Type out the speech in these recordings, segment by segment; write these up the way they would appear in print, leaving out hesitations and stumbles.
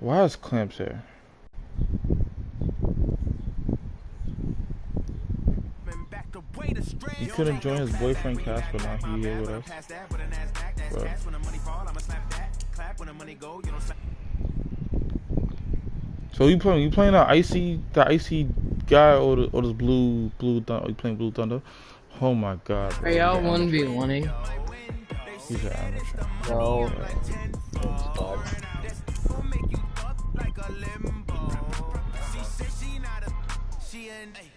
Why is Clamps here? He couldn't join his boyfriend Casper, now he here with us. Bro. So you playing the icy guy or this blue thunder? You playing Blue Thunder? Oh my god, bro. Are y'all 1v1ing? He's an amateur. No.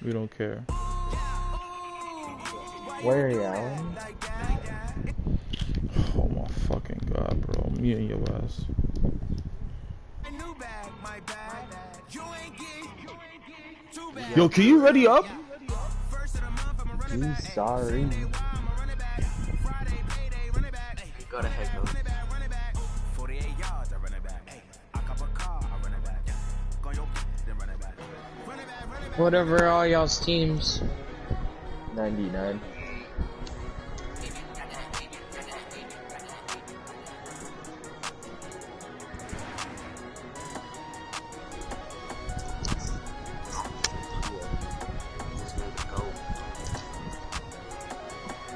We don't care. Where are you, Alan? Oh my fucking god, bro. Me and your ass. Yo, can you ready up? He's sorry. Go to head, coach. Whatever all y'all's teams. 99.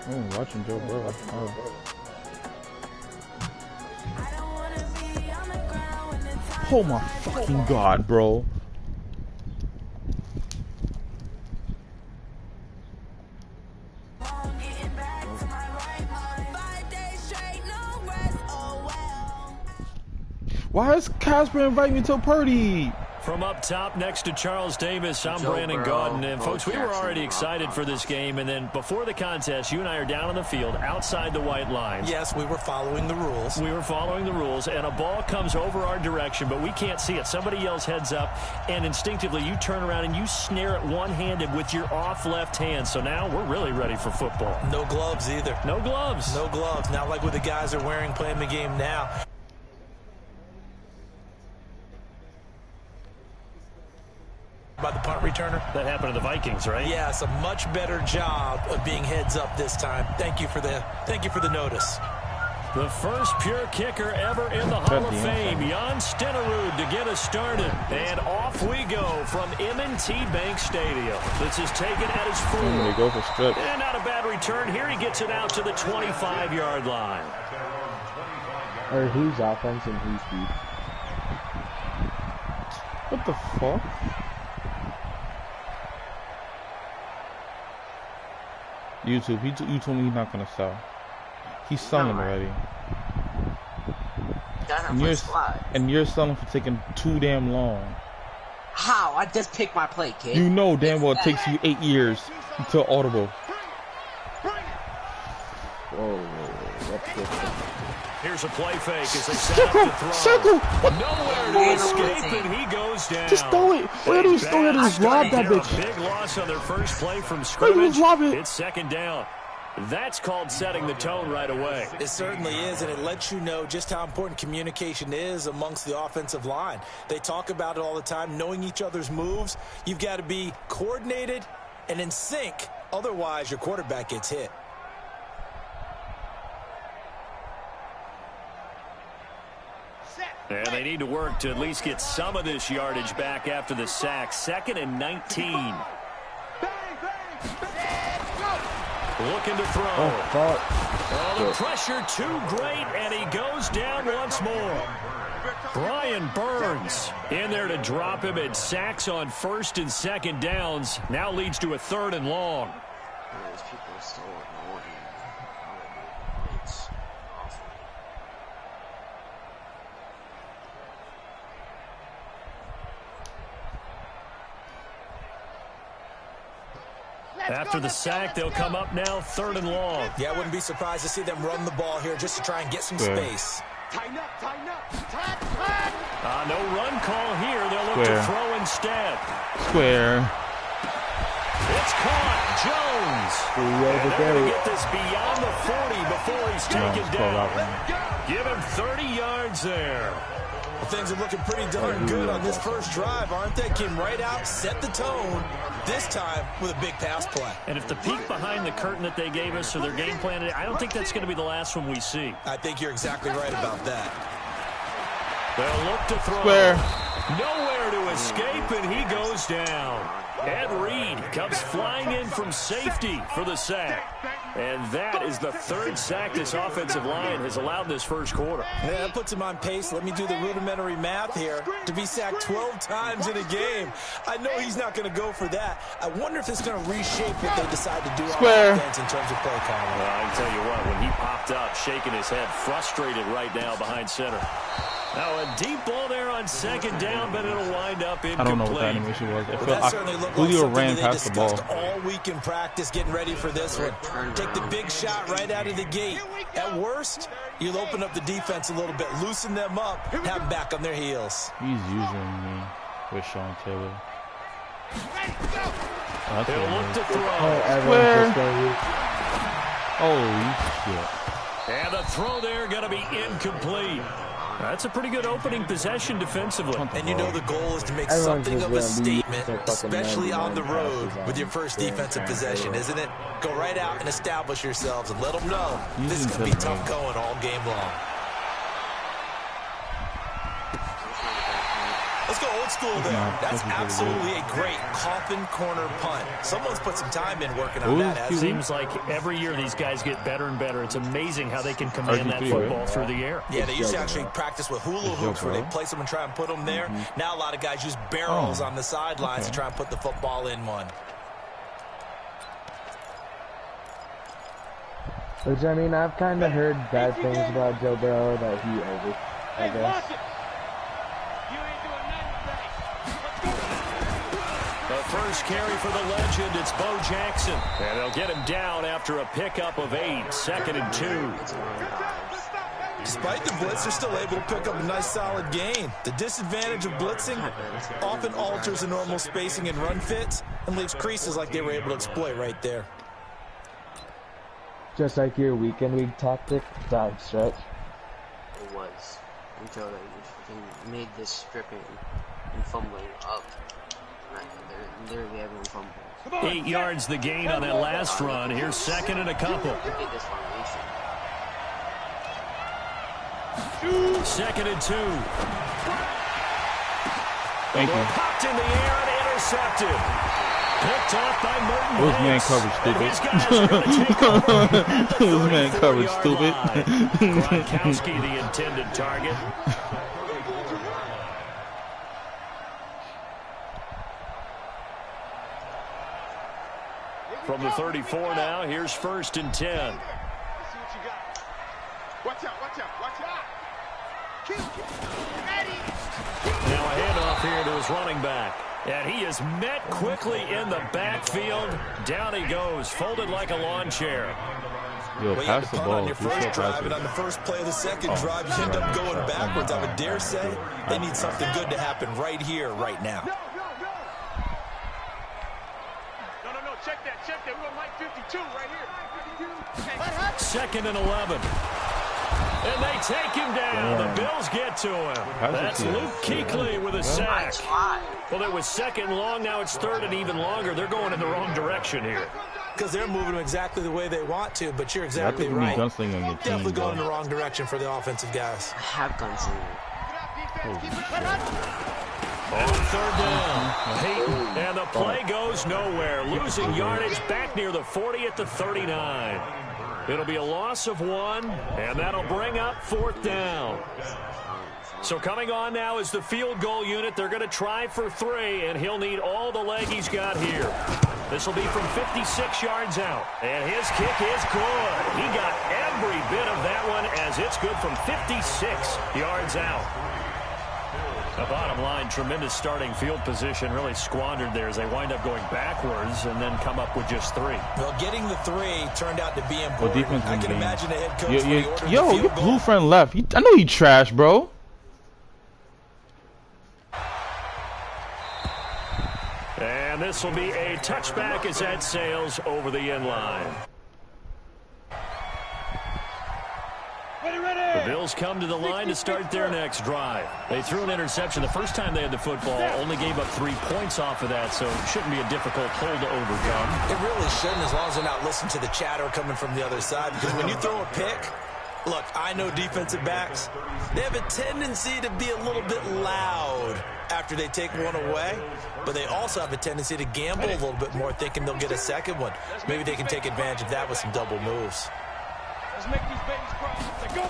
I'm watching Joe Burrow. Oh my fucking god, bro. Why is Casper inviting me to a party? From up top next to Charles Davis, I'm Brandon Gaudin. And folks, we were already excited for this game. And then before the contest, you and I are down on the field outside the white lines. Yes, we were following the rules. We were following the rules, and a ball comes over our direction, but we can't see it. Somebody yells heads up, and instinctively you turn around and you snare it one-handed with your off left hand. So now we're really ready for football. No gloves either. No gloves. No gloves. Not like what the guys are wearing playing the game now. By the punt returner. That happened to the Vikings, right? Yes, a much better job of being heads up this time. Thank you for the notice. The first pure kicker ever in the Hall of Fame, Jan Stenerud, to get us started. And off we go from M&T Bank Stadium. This is taken at his full. They go for strip. And not a bad return here. He gets it out to the 25-yard line. Or who's offense and who's deep? What the fuck? YouTube, you told me he's not gonna sell. He's selling already. And you're selling for taking too damn long. How? I just picked my plate, kid. You know damn well it takes you 8 years until audible. Whoa, that's good. Here's a play fake as they set up to throw. Circle! Nowhere to escape, and he goes down. Just throw it. Where do you throw it? Just rob that bitch. Big loss on their first play from scrimmage. It. It's second down. That's called setting the tone right away. It certainly is, and it lets you know just how important communication is amongst the offensive line. They talk about it all the time, knowing each other's moves. You've got to be coordinated and in sync. Otherwise, your quarterback gets hit. And they need to work to at least get some of this yardage back after the sack. 2nd and 19. Looking to throw. Oh, fuck. Oh, the pressure too great, and he goes down once more. Brian Burns in there to drop him, and sacks on 1st and 2nd downs. Now leads to a 3rd and long. After the sack, they'll come up now 3rd and long. Yeah, I wouldn't be surprised to see them run the ball here just to try and get some space. No run call here. They'll look to throw instead. Square. It's caught. Jones. They're going to get this beyond the 40 before he's taken down. Give him 30 yards there. things are looking pretty darn good on this first drive, aren't they? Came right out, set the tone, this time with a big pass play. And if the peek behind the curtain that they gave us or their game plan, I don't think that's going to be the last one we see. I think you're exactly right about that. They'll look to throw. Square. Nowhere to escape, and he goes down. Ed Reed comes flying in from safety for the sack. And that is the third sack this offensive line has allowed this first quarter. Yeah, that puts him on pace. Let me do the rudimentary math here. To be sacked 12 times in a game, I know he's not going to go for that. I wonder if it's going to reshape what they decide to do on offense in terms of play calling. Well, I can tell you what, when he popped up, shaking his head, frustrated right now behind center. Now a deep ball there on second down, but it'll wind up incomplete. I don't know what the animation was. That certainly looked Julio like ran they past the ball. discussed all week in practice, getting ready for this one. Take the big shot right out of the gate. At worst, you'll open up the defense a little bit, loosen them up, have them back on their heels. He's using me with Sean Taylor. He'll look to throw. Square. Holy shit. And the throw there going to be incomplete. That's a pretty good opening possession defensively. And you know the goal is to make something of a statement, especially on the road with your first defensive possession, isn't it? Go right out and establish yourselves and let them know this is going to be tough going all game long. Let's go old school there. That's absolutely a great coffin corner punt. Someone's put some time in working on that. It seems like every year these guys get better and better. It's amazing how they can command that football through the air. Yeah, they used to actually practice with hula hoops where they place them and try and put them there. Now a lot of guys use barrels on the sidelines to try and put the football in one. Which, I mean, I've kind of heard bad things about Joe Burrow that he over, I guess. The first carry for the legend, it's Bo Jackson. And they'll get him down after a pickup of 8, 2nd and 2. Despite the blitz, they're still able to pick up a nice solid gain. The disadvantage of blitzing often alters the normal spacing and run fits and leaves creases like they were able to exploit right there. Just like your weekend week tactic, dive stretch. It was. Until they made this stripping and fumbling up. Literally everyone fumbles. 8 yards the gain on that last run. Here's 2nd and a couple. 2nd and 2. Thank you. Popped in the air and intercepted. Picked off by Merton. It was man coverage, stupid. It was man coverage, stupid. Gronkowski, the intended target. From the 34 now, here's 1st and 10. Watch out, watch out, watch out. Now a handoff here to his running back. And he is met quickly in the backfield. Down he goes, folded like a lawn chair. Yo, Well, you pass had to the punt ball. on your first drive, and on the first play of the second drive, you end up going backwards. I would dare say they need something good to happen right here, right now. No, check that. We're on Mike 52 right here. 2nd and 11. And they take him down. The Bills get to him. That's Luke Kuechly with a sack. Well, it was 2nd and long. Now it's 3rd and even longer. They're going in the wrong direction here. Because they're moving them exactly the way they want to, but you're exactly right. Gunslinger on your team, Definitely going in the wrong direction for the offensive guys. I have gunslinger. On 3rd down, Peyton, and the play goes nowhere. Losing yardage back near the 40 at the 39. It'll be a loss of 1, and that'll bring up 4th down. So coming on now is the field goal unit. They're going to try for 3, and he'll need all the leg he's got here. This will be from 56 yards out, and his kick is good. He got every bit of that one as it's good from 56 yards out. The bottom line, tremendous starting field position, really squandered there as they wind up going backwards and then come up with just 3. Well, getting the 3 turned out to be important. I can imagine the head coach. Yo, your blue friend left. I know he trash, bro. And this will be a touchback as that sails over the end line. The Bills Bills come to the line to start their next drive. They threw an interception the first time they had the football, only gave up 3 points off of that, so it shouldn't be a difficult hole to overcome. It really shouldn't, as long as they're not listening to the chatter coming from the other side. Because when you throw a pick, look, I know defensive backs, they have a tendency to be a little bit loud after they take one away, but they also have a tendency to gamble a little bit more, thinking they'll get a second one. Maybe they can take advantage of that with some double moves. Let's make these babies cry. Let's go.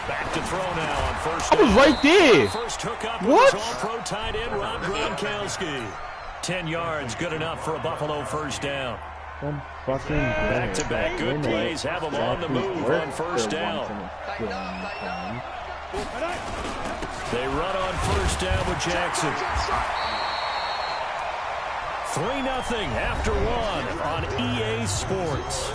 Back to throw now on first I was down. right there. First hookup What? was all-pro tight end Rob Gronkowski. 10 yards, good enough for a Buffalo first down. One fucking Back-to-back good plays have them on the move on first down. They run on first down with Jackson. 3-0 after one on EA Sports.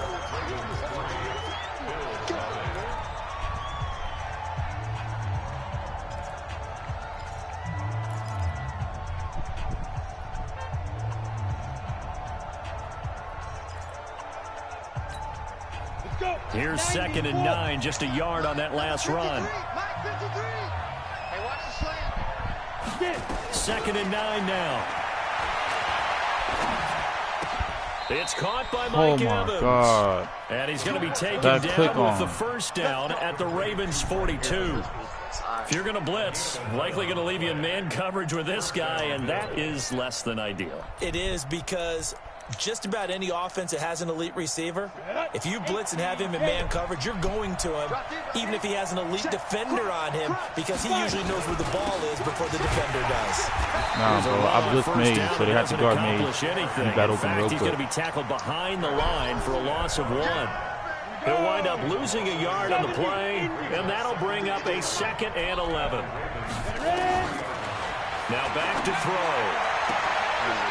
Here's 2nd and 9, just a yard on that last run. 2nd and 9 now. It's caught by Mike Evans. Oh, my God. And he's going to be taken That click down with on. the first down at the Ravens 42. If you're going to blitz, likely going to leave you in man coverage with this guy, and that is less than ideal. It is, because just about any offense that has an elite receiver, if you blitz and have him in man coverage, you're going to him, even if he has an elite defender on him, because he usually knows where the ball is before the defender does. Nah, bro. I blitz made, so they had to guard made. Anything. He got In open fact, real he's going to quick. be tackled behind the line for a loss of 1. He'll wind up losing a yard on the play, and that'll bring up a 2nd and 11. Now back to throw.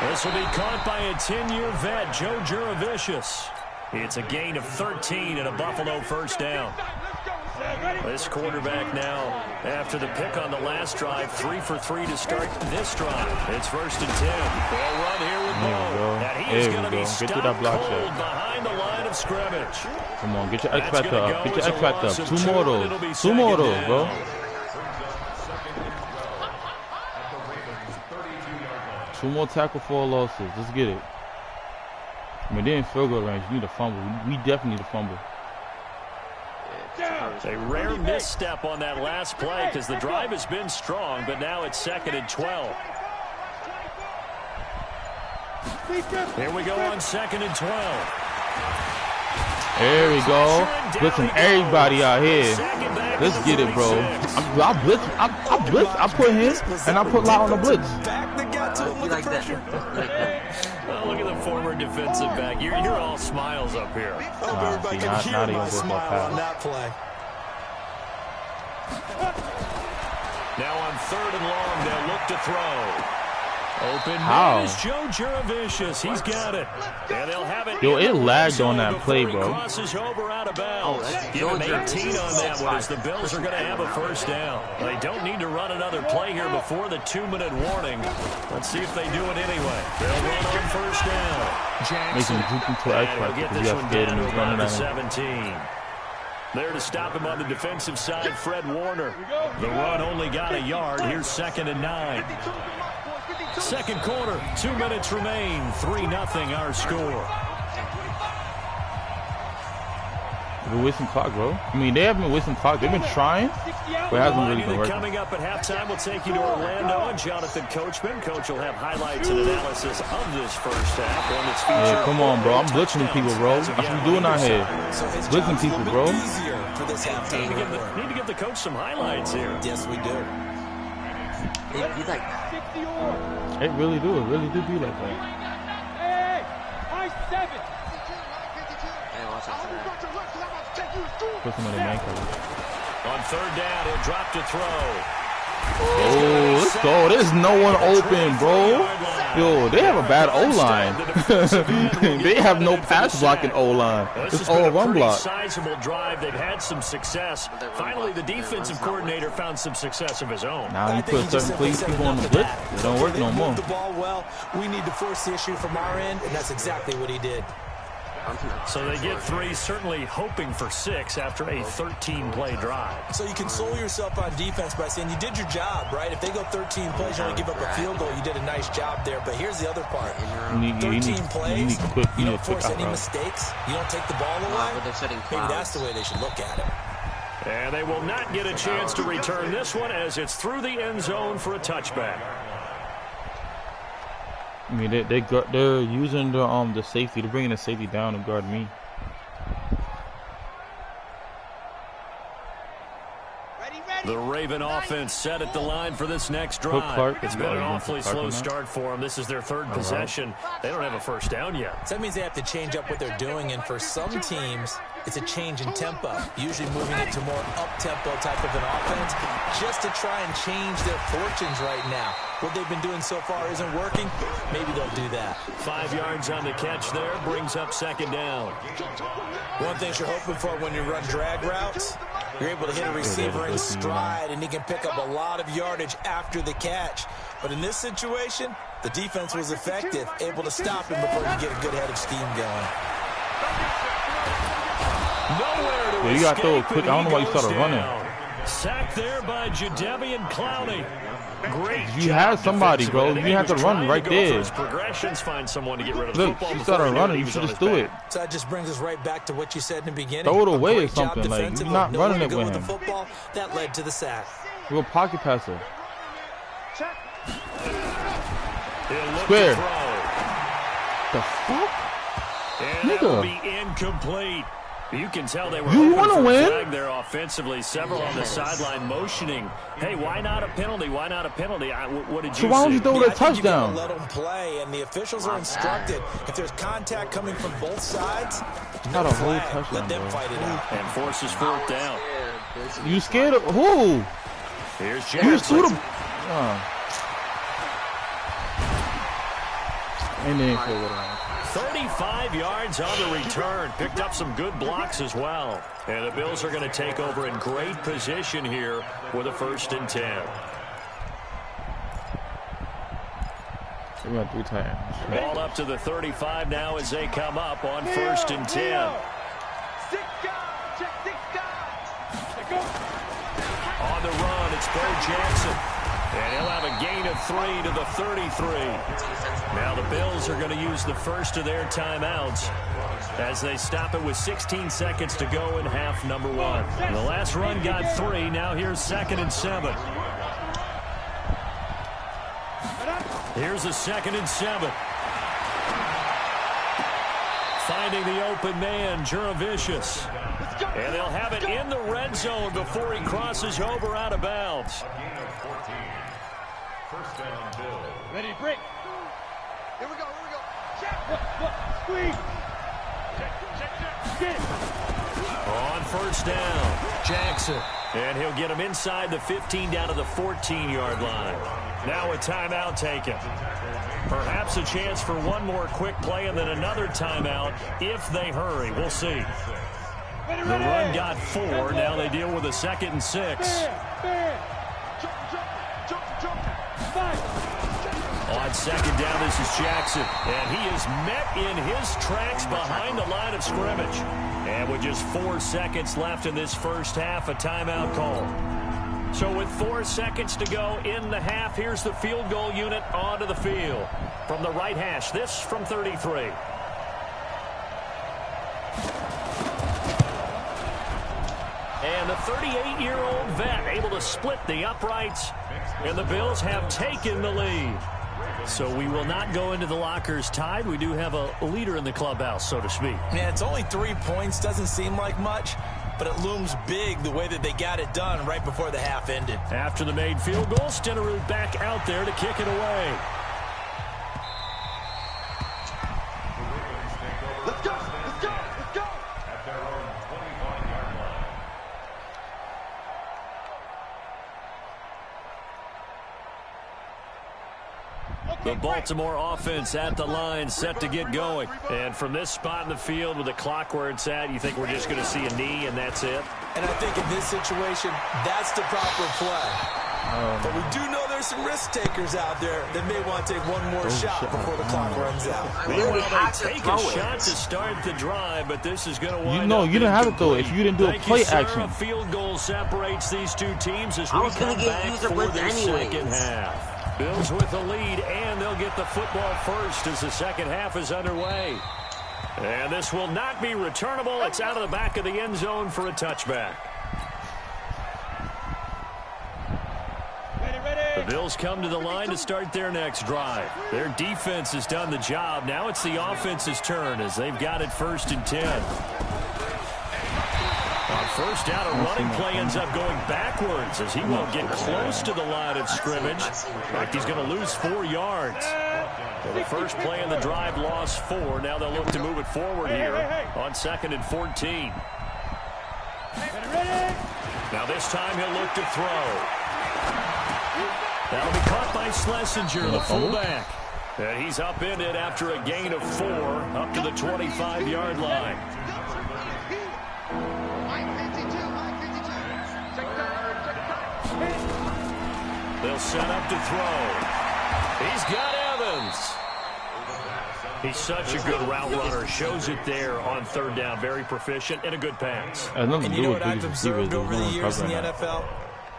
This will be caught by a 10-year vet, Joe Juravicius. It's a gain of 13 and a Buffalo first down. This quarterback now, after the pick on the last drive, 3 for 3 to start this drive. It's 1st and 10. They'll run here with Moe. And he is going to be stopped cold behind the line of scrimmage. Come on, get your X factor up. Get your X factor up. 2 more of those. 2 more of those, bro. Two more tackle for losses. Let's get it. I mean, they in field goal range. You need a fumble. We definitely need a fumble. A rare misstep on that last play because the drive has been strong, but now it's 2nd and 12. Here we go on 2nd and 12. There we go. Blitzing everybody out here. Let's get it, bro. I blitz. I put him and I put Lau on the blitz. You like that? Oh, look at the former defensive back. You're all smiles up here. Nah, see, now they gonna go for a pass. Now on 3rd and long, they'll look to throw. Open man is Joe Juravicius. He's got it. And they'll have it. Yo, it lagged on that play, bro. Crosses over out of bounds. Give him 18 on that one as the Bills are going to have a first down. They don't need to run another play here before the 2-minute warning. Let's see if they do it anyway. They'll run on first down. Jackson. Making Duke into X factor Get because this you one have scared down him. to He's running about at the him. 17. There to stop him on the defensive side, Fred Warner. The run only got a yard. Here's 2nd and 9. Second quarter, 2 minutes remain. 3-0 our score. We're wasting clock, bro. I mean, they haven't been wasting clock. They've been trying, but it hasn't really been working. Coming up at halftime, we'll take you to Orlando and Jonathan Coachman. Coach will have highlights and analysis of this first half. One that's featured. Yeah, come on, bro. I'm blitzing people, bro. That's what we're doing out here. Blitzing people, bro. Need to give the coach some highlights here. Yes, we do. You like that? It really do. It really do be like that. Hey, I-7. Hey, watch out for that. Put him in the man coverage. On 3rd down, he'll drop to throw. Oh, let's go. There's no one open, bro. Yo, they have a bad O-line. They have no pass blocking O-line. It's all run block. Sizable drive. They've had some success. Finally, the defensive coordinator found some success of his own. Now you put certain plays people on the blitz, it don't work no more. The ball well. We need to force the issue from our end, and that's exactly what he did. So they get 3, certainly hoping for 6 after a 13-play drive. So you console yourself on defense by saying you did your job, right? If they go 13 plays, you only give up a field goal, you did a nice job there. But here's the other part. 13 plays, you don't force any mistakes. You don't take the ball away. Maybe that's the way they should look at it. And they will not get a chance to return this one as it's through the end zone for a touchback. I mean, they're using the safety. They're bringing the safety down to guard me. The Raven offense set at the line for this next drive. It's been an awfully slow start for them. This is their 3rd possession. They don't have a first down yet. So that means they have to change up what they're doing, and for some teams, it's a change in tempo, usually moving it to more up-tempo type of an offense, just to try and change their fortunes right now. What they've been doing so far isn't working. Maybe they'll do that. 5 yards on the catch there, brings up 2nd down. One thing you're hoping for when you run drag routes, you're able to hit a receiver in stride, and he can pick up a lot of yardage after the catch. But in this situation, the defense was effective, able to stop him before he get a good head of steam going. Nowhere to you got to throw it escape, quick. I don't know why you started running. Sacked there by Jadeveon Clowney. Great. You had somebody, bro. You had to run right there. Progressions, find someone to get rid of Look, the football. she started running. You should just do it. So that just brings us right back to what you said in the beginning. Throw it away or something. Like, you're not running it with him. The football, that led to the sack. We're a pocket passer. Square. The fuck? And that will be incomplete. You can tell they were you want to win flag there offensively. Several on the sideline motioning. Hey, why not a penalty? Why not a penalty? What did you so why don't you throw that touchdown? Let them play, and the officials are instructed. If there's contact coming from both sides, not a whole touchdown. Let them fight it out. And forces 4th down. You scared of who? Here's You Jackson. shoot him. And then 35 yards on the return. Picked up some good blocks as well. And the Bills are going to take over in great position here with a 1st and 10. We went 3 times. Ball up to the 35 now as they come up on 1st and 10. On the run, it's Bo Jackson. And he'll have a gain of 3 to the 33. Now the Bills are going to use the first of their timeouts as they stop it with 16 seconds to go in half number 1. The last run got 3. Now here's 2nd and 7. Here's a 2nd and 7. Finding the open man, Juravicius. And they'll have it in the red zone before he crosses over out of bounds. First down, Bill. Ready to break. Here we go, here we go. Check. Squeeze. Check. On 1st down, Jackson. And he'll get him inside the 15 down to the 14-yard line. Now a timeout taken. Perhaps a chance for one more quick play and then another timeout if they hurry. We'll see. The run got 4. Now they deal with a 2nd and 6. On 2nd down, this is Jackson. And he is met in his tracks behind the line of scrimmage. And with just 4 seconds left in this first half, a timeout call. So with 4 seconds to go in the half, here's the field goal unit onto the field. From the right hash, this from 33. And the 38-year-old vet able to split the uprights. And the Bills have taken the lead. So we will not go into the lockers tied. We do have a leader in the clubhouse, so to speak. Yeah, it's only 3 points. Doesn't seem like much, but it looms big the way that they got it done right before the half ended. After the made field goal, Stenerud back out there to kick it away. Let's go, let's go, let's go. At their own 25-yard line. The Baltimore offense at the line, set to get going. And from this spot in the field with the clock where it's at, you think we're just going to see a knee and that's it? And I think in this situation, that's the proper play. But we do know there's there's some risk takers out there that may want to take one more shot before the clock runs out. Meanwhile, they take a shot to start the drive, but this is going to wind up you didn't have it though if you didn't do a play action. A field goal separates these two teams as I we was gonna come get back user for blitz their anyways. second half. Bills with the lead, and they'll get the football first as the second half is underway. And this will not be returnable. It's out of the back of the end zone for a touchback. The Bills come to the line to start their next drive. Their defense has done the job. Now it's the offense's turn as they've got it 1st and 10. On first down, a running play ends up going backwards as he won't get close to the line of scrimmage. In fact, he's going to lose 4 yards. So the first play in the drive lost 4. Now they'll look to move it forward here on 2nd and 14. Now this time he'll look to throw. That'll be caught by Schlesinger, the fullback. And he's upended after a gain of 4 up to the 25-yard line. They'll set up to throw. He's got Evans. He's such a good route runner. Shows it there on 3rd down. Very proficient and a good pass. And you know what I've observed over the years in the NFL?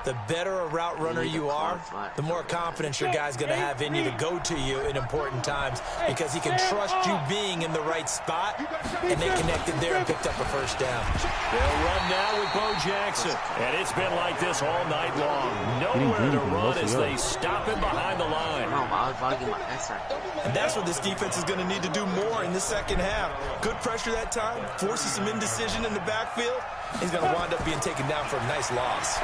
The better a route runner you are, the more confidence your guy's going to have in you to go to you in important times because he can trust you being in the right spot, and they connected there and picked up a first down. They'll run now with Bo Jackson, and it's been like this all night long. Nowhere to run as they stop him behind the line. And that's what this defense is going to need to do more in the second half. Good pressure that time, forces some indecision in the backfield. He's going to wind up being taken down for a nice loss.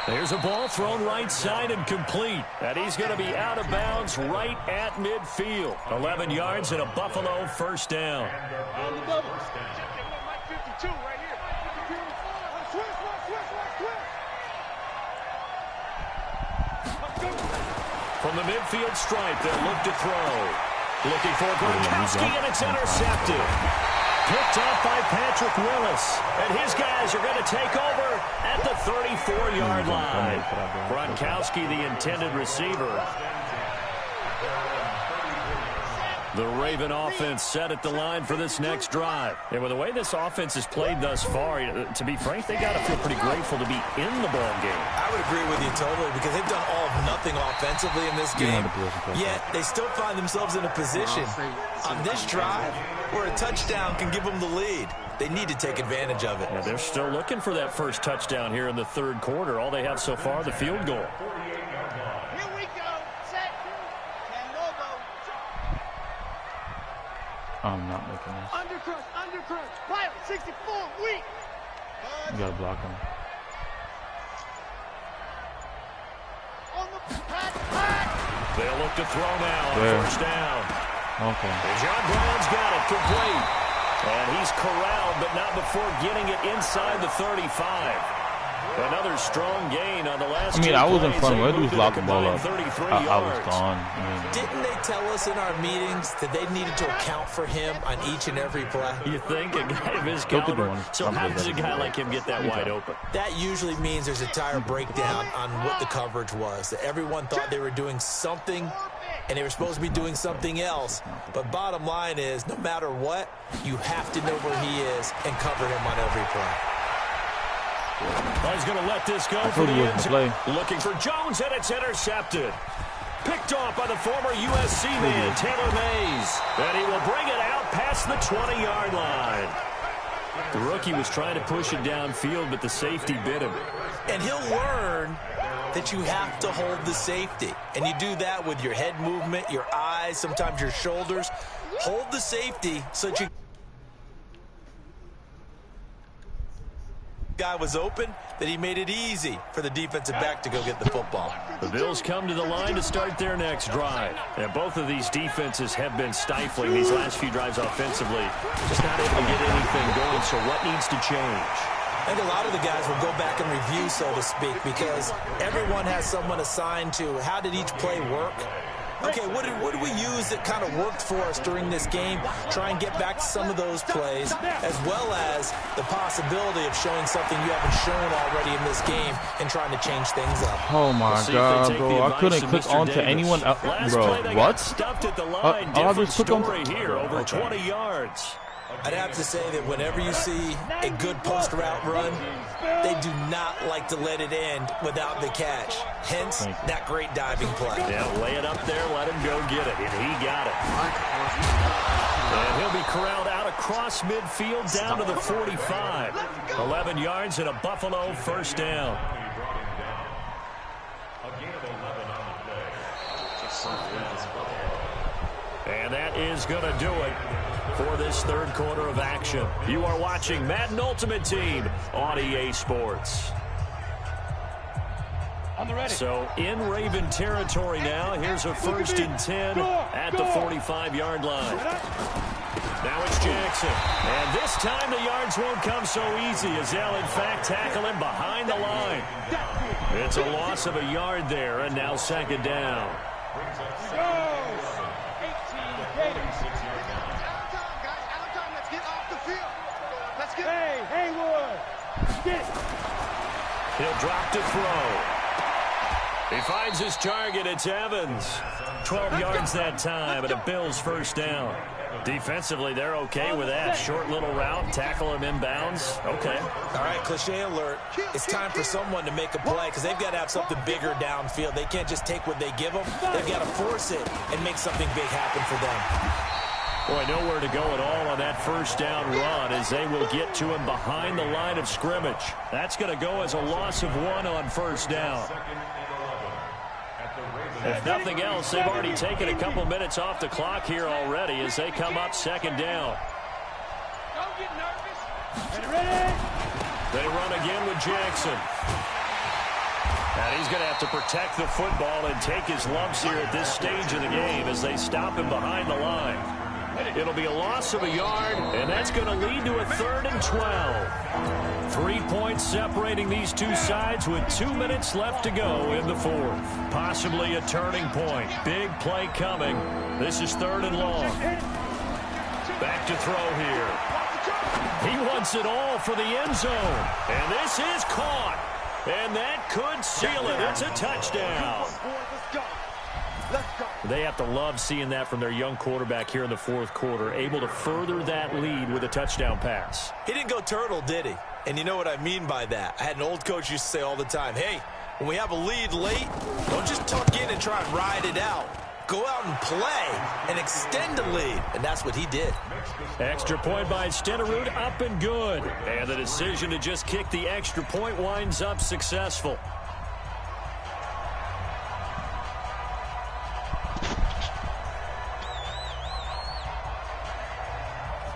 There's a ball thrown right side and complete. And he's going to be out of bounds right at midfield. 11 yards and a Buffalo first down. From the midfield stripe, they'll look to throw. Looking for Gronkowski, and it's intercepted. Picked off by Patrick Willis. And his guys are going to take over at the 34-yard line. Gronkowski, the intended receiver. The Raven offense set at the line for this next drive. And with the way this offense has played thus far, to be frank, they got to feel pretty grateful to be in the ball game. I would agree with you totally because they've done all of nothing offensively in this game. Yet they still find themselves in a position on this drive where a touchdown can give them the lead. They need to take advantage of it. Yeah, they're still looking for that first touchdown here in the 3rd quarter. All they have so far, the field goal. Here we go. Set. I'm not making this. Undercrush. Pilot 64. Weak. You gotta block him. On the pack. They'll look to throw now on first down. Okay. And John Brown's got it complete. And he's corralled, but not before getting it inside the 35. Another strong gain on the last I was in front of him. Dudes Lock the ball up. I was gone. Didn't they tell us in our meetings that they needed to account for him on each and every play? You think a guy of his caliber? So how does a guy like him get that wide open? That usually means there's a tire breakdown on what the coverage was. That everyone thought they were doing something, and they were supposed to be doing something else. But bottom line is, no matter what, you have to know where he is and cover him on every play. Well, he's going to let this go for the end zone. Looking for Jones, and it's intercepted. Picked off by the former USC man, Taylor Mays. And he will bring it out past the 20-yard line. The rookie was trying to push it downfield, but the safety bit him. And he'll learn that you have to hold the safety. And you do that with your head movement, your eyes, sometimes your shoulders. Hold the safety so that you... guy was open, that he made it easy for the defensive back to go get the football. The Bills come to the line to start their next drive. And both of these defenses have been stifling these last few drives offensively. Just not able to get anything going, so what needs to change? I think a lot of the guys will go back and review, so to speak, because everyone has someone assigned to how did each play work. okay, what did we use that kind of worked for us during this game? Try and get back to some of those plays, as well as the possibility of showing something you haven't shown already in this game and trying to change things up. Oh my God, bro! I couldn't click onto anyone else, bro. What? Stuffed at the line. Different story here. Over 20 yards. I'd have to say that whenever you see a good post route run, they do not like to let it end without the catch. Hence, that great diving play. Yeah, lay it up there, let him go get it, and he got it. And he'll be corralled out across midfield down to the 45. 11 yards and a Buffalo first down. And that is going to do it for this third quarter of action. You are watching Madden Ultimate Team on EA Sports. So in Raven territory now. Here's a 1st and 10 at the 45-yard line. Now it's Jackson. And this time the yards won't come so easy as they'll in fact tackle him behind the line. It's a loss of a yard there, and now 2nd down. He'll drop to throw. He finds his target. It's Evans. 12 yards that time, and a Bills first down. Defensively, they're okay with that. Short little route, tackle him inbounds. Okay. All right, cliche alert. It's time for someone to make a play because they've got to have something bigger downfield. They can't just take what they give them. They've got to force it and make something big happen for them. Boy, nowhere to go at all on that first down run as they will get to him behind the line of scrimmage. That's going to go as a loss of 1 on first down. If nothing else, they've already taken a couple minutes off the clock here already as they come up 2nd down. Don't get nervous. Ready? They run again with Jackson. And he's going to have to protect the football and take his lumps here at this stage of the game as they stop him behind the line. It'll be a loss of a yard, and that's going to lead to a 3rd and 12. 3 points separating these two sides with 2 minutes left to go in the 4th. Possibly a turning point. Big play coming. This is 3rd and long. Back to throw here. He wants it all for the end zone. And this is caught. And that could seal it. It's a touchdown. They have to love seeing that from their young quarterback here in the 4th quarter, able to further that lead with a touchdown pass. He didn't go turtle, did he? And you know what I mean by that. I had an old coach used to say all the time, hey, when we have a lead late, don't just tuck in and try and ride it out. Go out and play and extend the lead. And that's what he did. Extra point by Stenerud, up and good. And the decision to just kick the extra point winds up successful.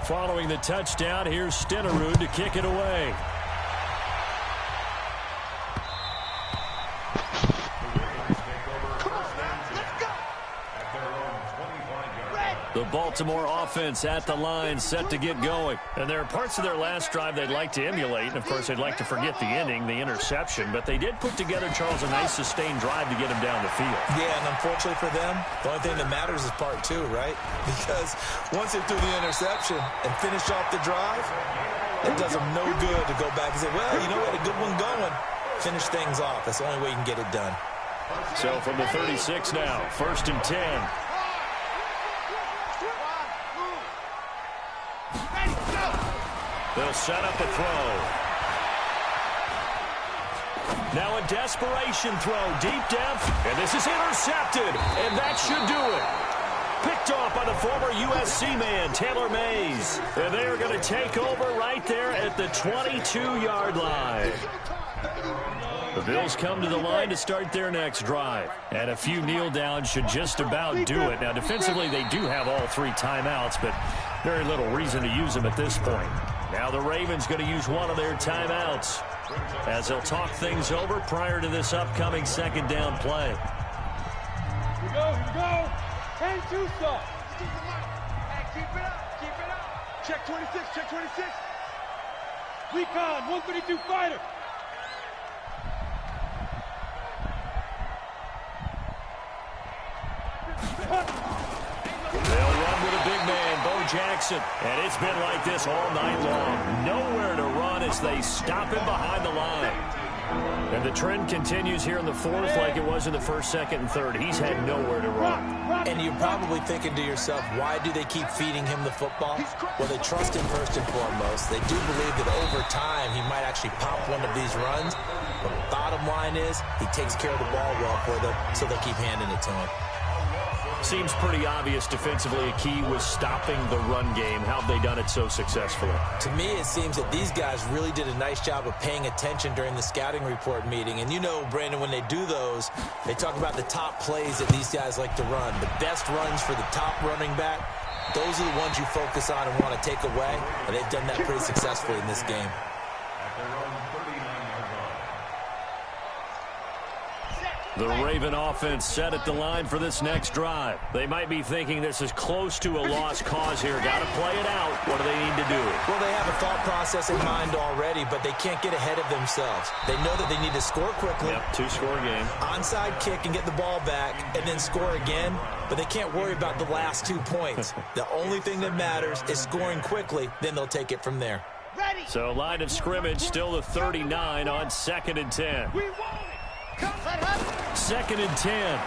Following the touchdown, here's Stenerud to kick it away. The Baltimore offense at the line, set to get going. And there are parts of their last drive they'd like to emulate. And, of course, they'd like to forget the ending, the interception. But they did put together, Charles, a nice sustained drive to get him down the field. Yeah, and unfortunately for them, the only thing that matters is part 2, right? Because once they threw the interception and finished off the drive, it does them no good to go back and say, well, you know, we had a good one going. Finish things off. That's the only way you can get it done. So from the 36 now, 1st and 10. They'll set up a throw. Now a desperation throw, deep depth, and this is intercepted, and that should do it. Picked off by the former USC man, Taylor Mays. And they are going to take over right there at the 22-yard line. The Bills come to the line to start their next drive. And a few kneel downs should just about do it. Now, defensively, they do have all 3 timeouts, but very little reason to use them at this point. Now the Ravens going to use one of their timeouts as they'll talk things over prior to this upcoming 2nd down play. Here we go. 10-2 stop. Hey, keep it up. Check 26. Recon, 132 fighter. Jackson. And it's been like this all night long. Nowhere to run as they stop him behind the line. And the trend continues here in the fourth like it was in the first, second, and third. He's had nowhere to run. And you're probably thinking to yourself, why do they keep feeding him the football? Well, they trust him first and foremost. They do believe that over time he might actually pop one of these runs. But the bottom line is he takes care of the ball well for them, so they'll keep handing it to him. Seems pretty obvious defensively a key was stopping the run game. How have they done it so successfully? To me, it seems that these guys really did a nice job of paying attention during the scouting report meeting. And you know, Brandon, when they do those, they talk about the top plays that these guys like to run. The best runs for the top running back, those are the ones you focus on and want to take away. And they've done that pretty successfully in this game. The Raven offense set at the line for this next drive. They might be thinking this is close to a lost cause here. Got to play it out. What do they need to do? Well, they have a thought process in mind already, but they can't get ahead of themselves. They know that they need to score quickly. Yep, two-score game. Onside kick and get the ball back and then score again, but they can't worry about the last 2 points. The only thing that matters is scoring quickly, then they'll take it from there. So line of scrimmage still the 39 on 2nd and 10. 2nd and 10.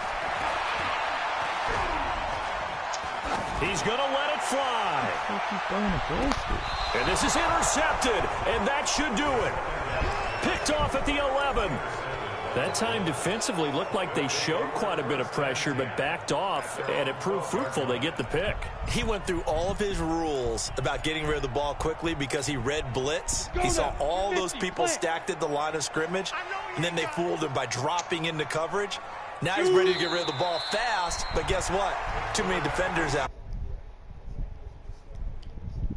He's going to let it fly. And this is intercepted, and that should do it. Picked off at the 11. That time defensively looked like they showed quite a bit of pressure, but backed off, and it proved fruitful. They get the pick. He went through all of his rules about getting rid of the ball quickly because he read blitz. He saw all those people stacked at the line of scrimmage, and then they fooled him by dropping into coverage. Now he's ready to get rid of the ball fast, but guess what? Too many defenders out.